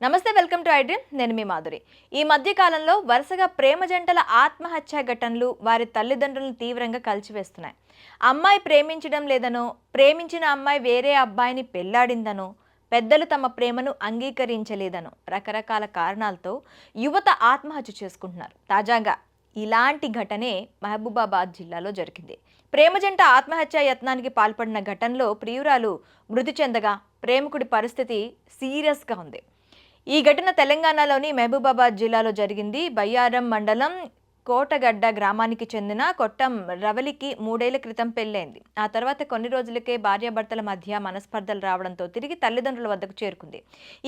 నమస్తే, welcome to iDream. నేను మీ మాధురి. ఈ మధ్య కాలంలో వరుసగా ప్రేమ జంటల ఆత్మహత్య ఘటనలు వారి తల్లిదండ్రులను తీవ్రంగా కలిచివేస్తున్నాయి. అమ్మాయి ప్రేమించడం లేదనో, ప్రేమించిన అమ్మాయి వేరే అబ్బాయిని పెళ్లాడిందనో, పెద్దలు తమ ప్రేమను అంగీకరించలేదనో రకరకాల కారణాలతో యువత ఆత్మహత్య చేసుకుంటున్నారు. తాజాగా ఇలాంటి ఘటనే మహబూబాబాద్ జిల్లాలో జరిగింది. ప్రేమ జంట ఆత్మహత్య యత్నానికి పాల్పడిన ఘటనలో ప్రియురాలు మృతి చెందగా ప్రేమికుడి పరిస్థితి సీరియస్గా ఉంది. ఈ ఘటన తెలంగాణలోని మహబూబాబాద్ జిల్లాలో జరిగింది. బయ్యారం మండలం కోటగడ్డ గ్రామానికి చెందిన కొట్టం రవలికి 3 ఏళ్ల క్రితం పెళ్లైంది. ఆ తర్వాత కొన్ని రోజులకే భార్యాభర్తల మధ్య మనస్పర్ధలు రావడంతో తిరిగి తల్లిదండ్రుల వద్దకు చేరుకుంది.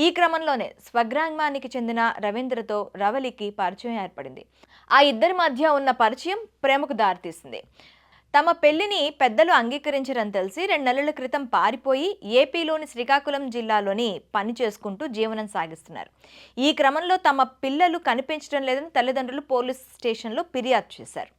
ఈ క్రమంలోనే స్వగ్రామానికి చెందిన రవీంద్రతో రవలికి పరిచయం ఏర్పడింది. ఆ ఇద్దరి మధ్య ఉన్న పరిచయం ప్రేమకు దారితీసింది. తమ పెళ్లిని పెద్దలు అంగీకరించారని తెలిసి 2 నెలల క్రితం పారిపోయి ఏపీలోని శ్రీకాకుళం జిల్లాలోని పని చేసుకుంటూ జీవనం సాగిస్తున్నారు. ఈ క్రమంలో తమ పిల్లలు కనిపించడం లేదని తల్లిదండ్రులు పోలీస్ స్టేషన్లో ఫిర్యాదు చేశారు.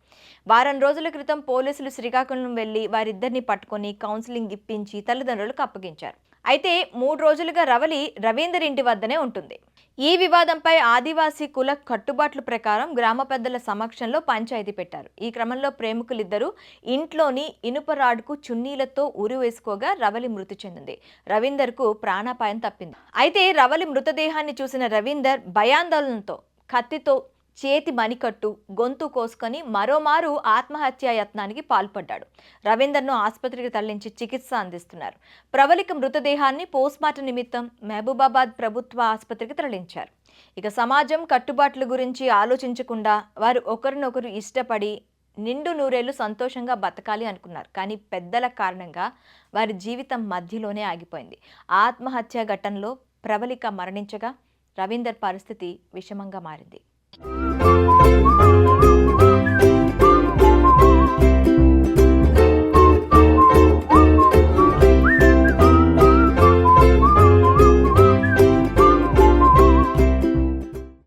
వారం రోజుల క్రితం పోలీసులు శ్రీకాకుళం వెళ్లి వారిద్దరిని పట్టుకొని కౌన్సిలింగ్ ఇప్పించి తల్లిదండ్రులకు అప్పగించారు. అయితే 3 రోజులుగా రవలి రవీందర్ ఇంటి వద్దనే ఉంటుంది. ఈ వివాదంపై ఆదివాసీ కుల కట్టుబాట్ల ప్రకారం గ్రామ పెద్దల సమక్షంలో పంచాయతీ పెట్టారు. ఈ క్రమంలో ప్రేమికులిద్దరూ ఇంట్లోని ఇనుప రాడ్కు చున్నీలతో ఉరి వేసుకోగా రవలి మృతి చెందింది. రవీందర్కు ప్రాణాపాయం తప్పింది. అయితే రవలి మృతదేహాన్ని చూసిన రవీందర్ భయాందోళనతో కత్తితో చేతి మణికట్టు, గొంతు కోసుకొని మరోమారు ఆత్మహత్యా యత్నానికి పాల్పడ్డాడు. రవీందర్ను ఆసుపత్రికి తరలించి చికిత్స అందిస్తున్నారు. ప్రవళిక మృతదేహాన్ని పోస్ట్మార్టం నిమిత్తం మహబూబాబాద్ ప్రభుత్వ ఆసుపత్రికి తరలించారు. ఇక సమాజం కట్టుబాట్ల గురించి ఆలోచించకుండా వారు ఒకరినొకరు ఇష్టపడి నిండు నూరేళ్లు సంతోషంగా బతకాలి అనుకున్నారు. కానీ పెద్దల కారణంగా వారి జీవితం మధ్యలోనే ఆగిపోయింది. ఆత్మహత్య ఘటనలో ప్రవళిక మరణించగా రవీందర్ పరిస్థితి విషమంగా మారింది.